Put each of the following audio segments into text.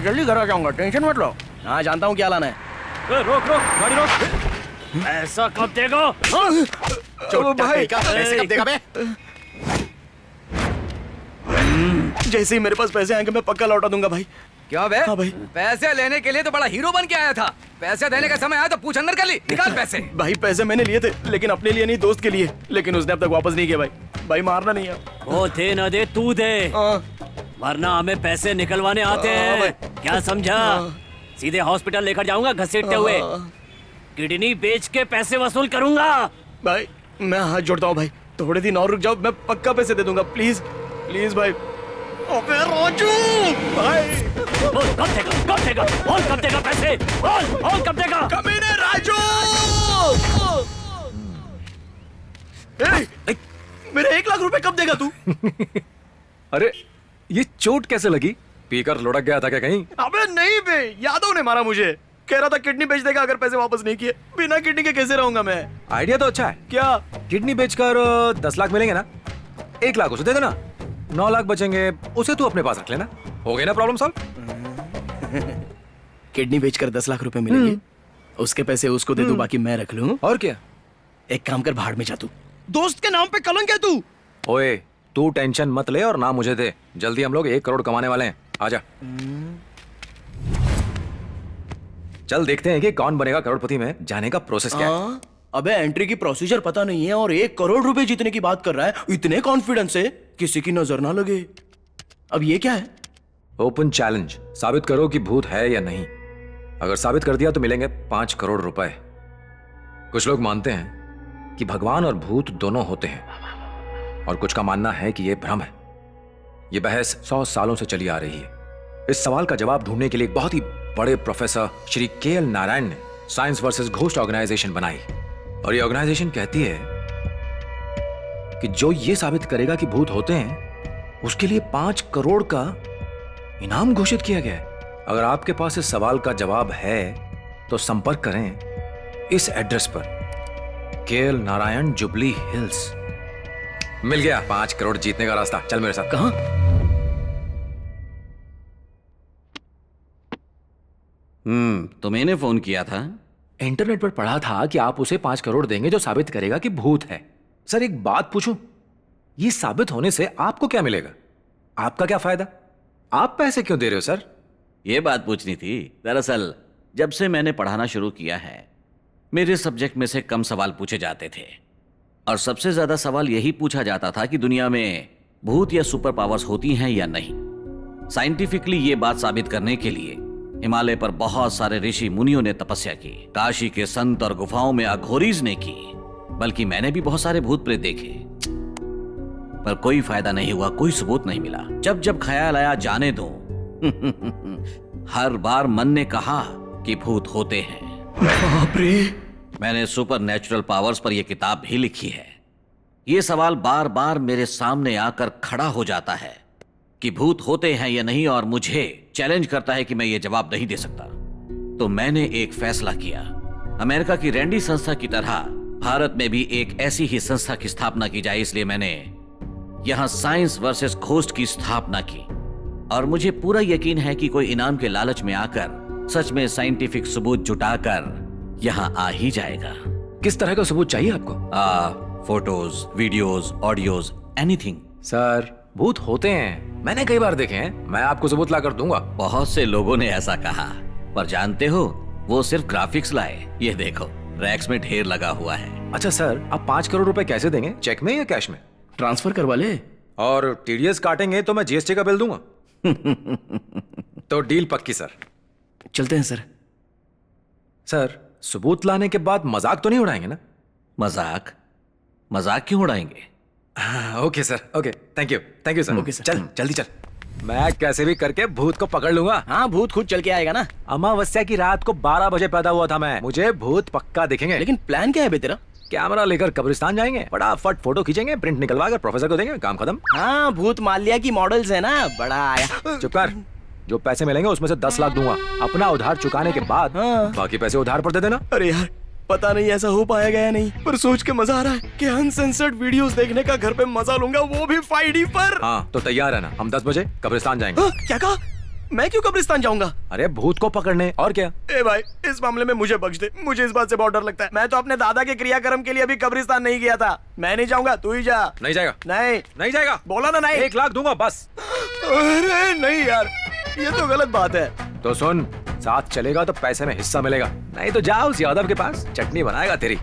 जल्दी घर आ जाऊंगा, टेंशन मत लो। हाँ जानता हूँ क्या लाना है। रोक रोक गाड़ी रोक। ऐसा कब देगा? भाई पैसे कब देगा बे? जैसे ही मेरे पास पैसे आएंगे मैं पक्का लौटा दूंगा भाई। क्या बे? हाँ भाई। पैसे लेने के लिए तो बड़ा हीरो बन के आया था, पैसे देने का समय आया तो पूछ अंदर कर ली, निकाल पैसे। भाई पैसे मैंने लिए थे लेकिन अपने लिए नहीं, दोस्त के लिए, लेकिन उसने अब तक वापस नहीं किया भाई। भाई मारना नहीं है। वो दे ना दे तू दे, हाँ। वरना हमें पैसे निकलवाने आते हैं, क्या समझा? सीधे हॉस्पिटल लेकर जाऊंगा घसीटते हुए, किडनी बेच के पैसे वसूल करूंगा। भाई मैं हाथ जोड़ता हूँ भाई, थोड़े दिन और रुक जाओ, मैं पक्का पैसे दे दूंगा, प्लीज प्लीज भाई। अबे राजू भाई, बोल कब देगा, कब देगा, बोल कब देगा पैसे, बोल कब देगा? कमीने राजू। मेरे 1 लाख रुपए कब देगा तू? अरे ये चोट कैसे लगी? पीकर लुढ़क गया था क्या कहीं? अबे नहीं बे, यादव ने मारा मुझे, कह रहा था किडनी बेच देगा अगर पैसे वापस नहीं किए। बिना किडनी के कैसे रहूंगा मैं? आइडिया तो अच्छा है। क्या? किडनी बेचकर 10 लाख मिलेंगे ना, 1 लाख उसे दे देना, 9 लाख बचेंगे, उसे तू अपने पास रख लेना, हो गई ना प्रॉब्लम सॉल्व। किडनी बेचकर 10 लाख रुपए मिलेंगे, उसके पैसे उसको दे दूं, बाकी मैं रख लूं। और क्या? एक काम कर, भाड़ में जा तू, दोस्त के नाम पे कलंक है तू। ओए तू टेंशन मत ले और ना मुझे दे, जल्दी हम लोग 1 करोड़ कमाने वाले हैं, आजा। चल देखते हैं कि कौन बनेगा करोड़पति में, जाने का प्रोसेस क्या है। अबे एंट्री की प्रोसीजर पता नहीं है और 1 करोड़ रुपए जीतने की बात कर रहा है, इतने कॉन्फिडेंस से किसी की नजर ना लगे। अब ये क्या है? ओपन चैलेंज, साबित करो कि भूत है या नहीं। अगर साबित कर दिया तो मिलेंगे 5 करोड़ रुपए। कुछ लोग मानते हैं कि भगवान और भूत दोनों होते हैं, और कुछ का मानना है कि यह भ्रम है। यह बहस 100 सालों से चली आ रही है। इस सवाल का जवाब ढूंढने के लिए एक बहुत ही बड़े प्रोफेसर श्री KL नारायण ने साइंस वर्सेस घोस्ट ऑर्गेनाइजेशन बनाई, और ये ऑर्गेनाइजेशन कहती है कि जो ये साबित करेगा कि भूत होते हैं उसके लिए 5 करोड़ का इनाम घोषित किया गया है। अगर आपके पास इस सवाल का जवाब है तो संपर्क करें इस एड्रेस पर, KL नारायण, जुबली हिल्स। मिल गया 5 करोड़ जीतने का रास्ता, चल मेरे साथ। कहां? तो मैंने फोन किया था। इंटरनेट पर पढ़ा था कि आप उसे 5 करोड़ देंगे जो साबित करेगा कि भूत है। सर एक बात पूछूं, ये साबित होने से आपको क्या मिलेगा? आपका क्या फायदा? आप पैसे क्यों दे रहे हो सर? ये बात पूछनी थी। दरअसल जब से मैंने पढ़ाना शुरू किया है, मेरे सब्जेक्ट में से कम सवाल पूछे जाते थे, और सबसे ज्यादा सवाल यही पूछा जाता था कि दुनिया में भूत या सुपर पावर्स होती हैं या नहीं। साइंटिफिकली ये बात साबित करने के लिए हिमालय पर बहुत सारे ऋषि मुनियों ने तपस्या की, काशी के संत और गुफाओं में अघोरीज ने की, बल्कि मैंने भी बहुत सारे भूत प्रेत देखे, पर कोई फायदा नहीं हुआ, कोई सबूत नहीं मिला। जब जब ख्याल आया जाने दो, हर बार मन ने कहा कि भूत होते हैं। बाप रे! मैंने सुपर नेचुरल पावर्स पर यह किताब भी लिखी है। यह सवाल बार बार मेरे सामने आकर खड़ा हो जाता है कि भूत होते हैं या नहीं, और मुझे चैलेंज करता है कि मैं ये जवाब नहीं दे सकता। तो मैंने एक फैसला किया, अमेरिका की रैंडी संस्था की तरह भारत में भी एक ऐसी ही संस्था की स्थापना की जाए। इसलिए मैंने यहां साइंस वर्सेस घोस्ट की स्थापना की, और मुझे पूरा यकीन है कि कोई इनाम के लालच में आकर सच में साइंटिफिक सबूत जुटाकर यहां आ ही जाएगा। किस तरह का सबूत चाहिए आपको? Photos, videos, audios, anything. Sir भूत होते हैं, मैंने कई बार देखे हैं, मैं आपको सबूत ला कर दूंगा। बहुत से लोगों ने ऐसा कहा, पर जानते हो वो सिर्फ ग्राफिक्स लाए। ये देखो रैक्स में ढेर लगा हुआ है। अच्छा सर, आप 5 करोड़ रुपए कैसे देंगे, चेक में या कैश में? ट्रांसफर करवा ले। और TDS काटेंगे तो मैं GST का बिल दूंगा। तो डील पक्की सर। चलते हैं सर। सर सबूत लाने के बाद मजाक तो नहीं उड़ाएंगे ना? मजाक? मजाक क्यों उड़ाएंगे? Okay sir, okay, thank you sir. Okay sir. चल जल्दी चल, मैं कैसे भी करके भूत को पकड़ लूंगा। हाँ भूत खुद चल के आएगा ना। अमावस्या की रात को 12 बजे पैदा हुआ था मैं, मुझे भूत पक्का दिखेंगे। लेकिन प्लान क्या है बे तेरा? कैमरा लेकर कब्रिस्तान जाएंगे, फटाफट फोटो खींचेंगे, प्रिंट निकलवा कर प्रोफेसर को देंगे, काम खत्म। हाँ भूत माल्या की मॉडल्स है ना, बड़ा आया। चुप कर, जो पैसे मिलेंगे उसमें से 10 लाख दूंगा, अपना उधार चुकाने के बाद बाकी पैसे उधार पर दे देना। अरे यार पता नहीं ऐसा हो पाएगा या नहीं, पर सोच के मजा आ रहा है कि अनसेंसर्ड वीडियोस देखने का घर पे मजा लूंगा, वो भी 5D पर। हाँ तो तैयार है ना, हम 10 बजे कब्रिस्तान जाएंगे। क्या कहा? मैं क्यों कब्रिस्तान जाऊंगा? अरे भूत को पकड़ने, और क्या? ए भाई, इस मामले में मुझे बख्श दे, मुझे इस बात से बहुत डर लगता है। मैं तो अपने दादा के क्रियाक्रम के लिए अभी कब्रिस्तान नहीं गया था। मैं नहीं जाऊंगा, तू ही जा। नहीं जाएगा? नहीं जाएगा। बोला ना नहीं। 1 लाख दूंगा बस। अरे नहीं यार, ये तो गलत बात है। तो सुन, साथ चलेगा तो पैसे में हिस्सा मिलेगा, नहीं तो जा उस यादव के पास, चटनी बनाएगा तेरी।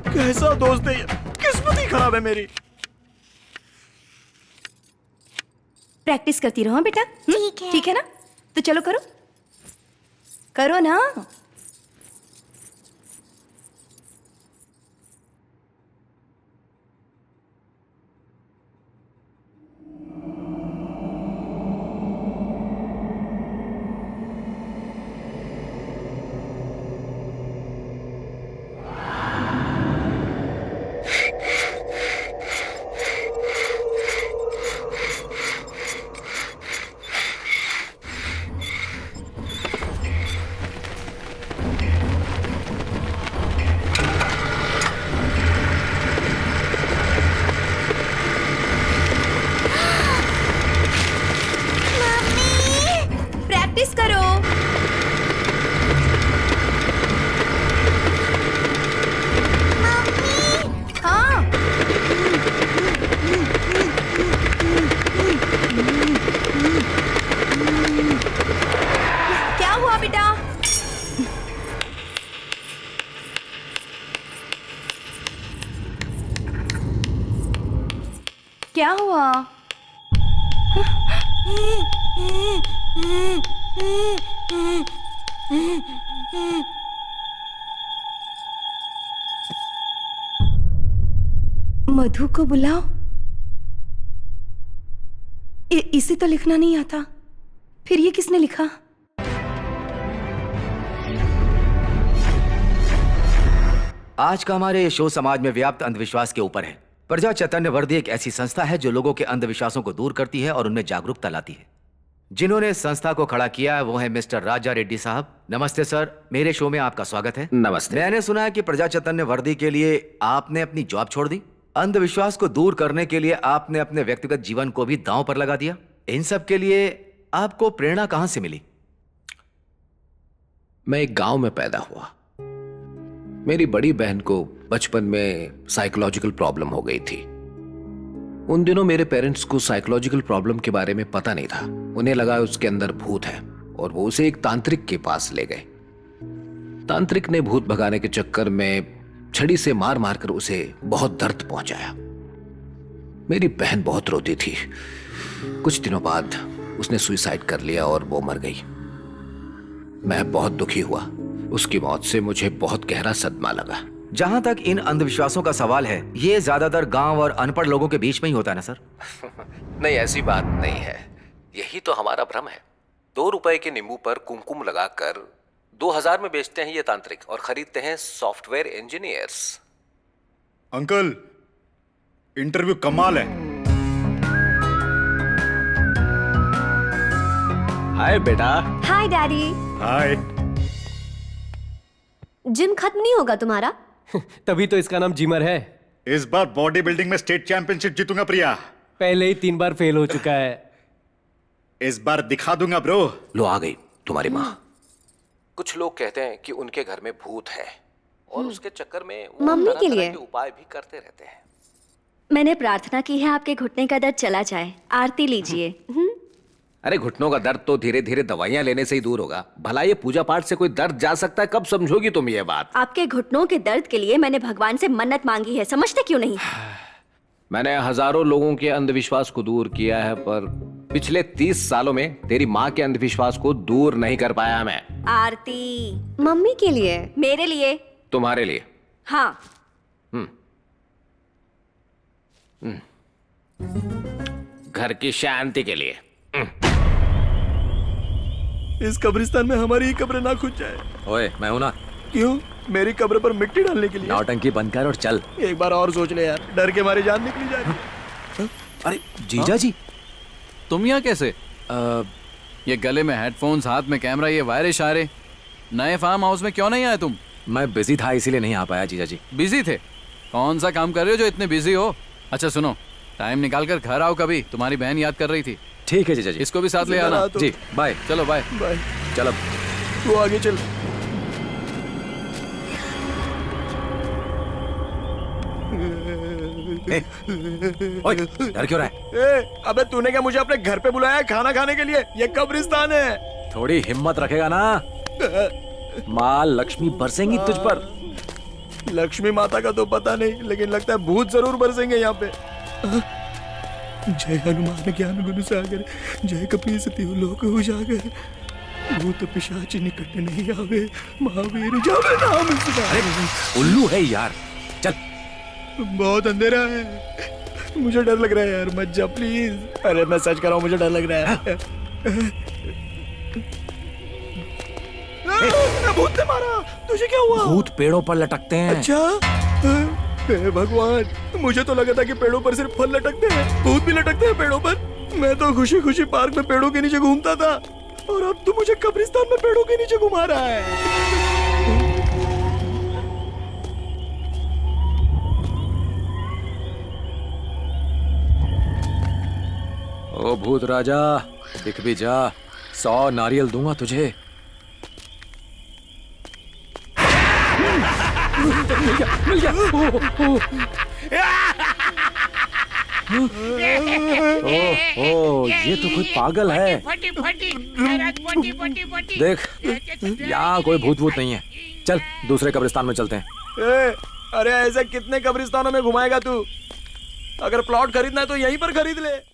कैसा दोस्त है ये, किस्मत ही खराब है मेरी। प्रैक्टिस करती रहो बेटा। ठीक है ना? तो चलो करो, करो ना। प्रैक्टिस करो। हाँ, क्या हुआ बेटा? क्या हुआ? मधु को बुलाओ। इसे तो लिखना नहीं आता, फिर ये किसने लिखा? आज का हमारे शो समाज में व्याप्त अंधविश्वास के ऊपर है। प्रजा चैतन्य वर्दी एक ऐसी संस्था है जो लोगों के अंधविश्वासों को दूर करती है और उनमें जागरूकता लाती है। जिन्होंने इस संस्था को खड़ा किया है वो है मिस्टर राजा रेड्डी साहब। नमस्ते सर, मेरे शो में आपका स्वागत है। नमस्ते। मैंने सुना है कि प्रजा चैतन्य वर्दी के लिए आपने अपनी जॉब छोड़ दी, अंधविश्वास को दूर करने के लिए आपने अपने व्यक्तिगत जीवन को भी दांव पर लगा दिया। इन सब के लिए आपको प्रेरणा कहां से मिली? मैं एक गांव में पैदा हुआ। मेरी बड़ी बहन को बचपन में साइकोलॉजिकल प्रॉब्लम हो गई थी। उन दिनों मेरे पेरेंट्स को साइकोलॉजिकल प्रॉब्लम के बारे में पता नहीं था। उन्हें लगा उसके अंदर भूत है और वो उसे एक तांत्रिक के पास ले गए। तांत्रिक ने भूत भगाने के चक्कर में छड़ी से मार मार कर उसे बहुत दर्द पहुंचाया। मेरी बहन बहुत रोती थी। कुछ दिनों बाद उसने सुसाइड कर लिया और वो मर गई। मैं बहुत दुखी हुआ। उसकी मौत से मुझे बहुत गहरा सदमा लगा। जहां तक इन अंधविश्वासों का सवाल है, ये ज्यादातर गांव और अनपढ़ लोगों के बीच में ही होता है ना सर? नहीं, ऐसी बात नहीं है। यही तो हमारा भ्रम है। 2 रुपए के नींबू पर कुमकुम लगाकर 2000 में बेचते हैं ये तांत्रिक और खरीदते हैं सॉफ्टवेयर इंजीनियर्स। अंकल, इंटरव्यू कमाल है। हाय बेटा। हाय डैडी। हाय। जिम खत्म नहीं होगा तुम्हारा? तभी तो इसका नाम जिमर है। इस बार बॉडी बिल्डिंग में स्टेट चैंपियनशिप जीतूंगा प्रिया। पहले ही 3 बार फेल हो चुका है। इस बार दिखा दूंगा ब्रो। लो आ गई तुम्हारी माँ। कुछ लोग कहते हैं कि उनके घर में भूत है और उसके चक्कर में वो मम्मी के तरह-तरह लिए के उपाय भी करते रहते हैं। मैंने प्रार्थना की है आपके घुटने का दर्द चला जाए। आरती लीजिए। अरे घुटनों का दर्द तो धीरे धीरे दवाइयां लेने से ही दूर होगा। भला ये पूजा पाठ से कोई दर्द जा सकता है? कब समझोगी तुम ये बात? आपके घुटनों के दर्द के लिए मैंने भगवान से मन्नत मांगी है, समझते क्यों नहीं? मैंने हजारों लोगों के अंधविश्वास को दूर किया है, पर पिछले 30 सालों में तेरी माँ के अंधविश्वास को दूर नहीं कर पाया मैं। आरती मम्मी के लिए, मेरे लिए, तुम्हारे लिए। हाँ। घर की शांति के लिए। इस कब्रिस्तान में हमारी ही कब्र ना खुद जाए। ओए, मैं हूं ना। क्यों? मेरी कब्र पर मिट्टी डालने के लिए? नौटंकी बंद कर और चल। एक बार और सोच ले यार, डर के मारे जान निकली जा रही है। अरे जीजा जी, तुम यहाँ कैसे? ये गले में हेडफोन्स, हाथ में कैमरा, ये वायरे इशारे। नए फार्म हाउस में क्यों नहीं आए तुम? मैं बिजी था इसीलिए नहीं आ पाया जीजा जी। बिजी थे? कौन सा काम कर रहे हो जो इतने बिजी हो? अच्छा सुनो, टाइम निकाल कर घर आओ कभी, तुम्हारी बहन याद कर रही थी। ठीक है जीजा जी। इसको भी साथ ले आना। तो- जी बाय। चलो बाय। बाय। चलो तू आगे चल। ओए, डर क्यों रहा है? अबे तूने क्या मुझे अपने घर पे बुलाया है खाना खाने के लिए? ये कब्रिस्तान है। थोड़ी हिम्मत रखेगा ना, माँ लक्ष्मी बरसेंगी तुझ पर। लक्ष्मी माता का तो पता नहीं, लेकिन लगता है भूत जरूर बरसेंगे यहाँ पे। जय हनुमान ज्ञान गुण सागर, जय कपीस तिहु लोक उजागर, भूत पिशाच निकट नहीं आवे, महावीर जावे नाम सुनावे। उल्लू है यार, चल। बहुत अंधेरा है, मुझे डर लग रहा है यार, मत जा प्लीज। अरे मैं सच कर रहा हूँ, मुझे डर लग रहा है। भूत ने मारा। तुझे क्या हुआ? भूत पेड़ों पर लटकते हैं। अच्छा, हे भगवान, मुझे तो लगा था कि पेड़ों पर सिर्फ फल लटकते हैं, भूत भी लटकते हैं पेड़ों पर। मैं तो खुशी खुशी पार्क में पेड़ों के नीचे घूमता था, और अब तू मुझे कब्रिस्तान में पेड़ों के नीचे घुमा रहा है। ओ भूत राजा, दिख भी जा, 100 नारियल दूंगा तुझे। मिल गया। ओ, ये तो कोई पागल है। देख, यहाँ कोई भूत भूत नहीं है। चल दूसरे कब्रिस्तान में चलते हैं। अरे ऐसे कितने कब्रिस्तानों में घुमाएगा तू? अगर प्लॉट खरीदना है तो यहीं पर खरीद ले।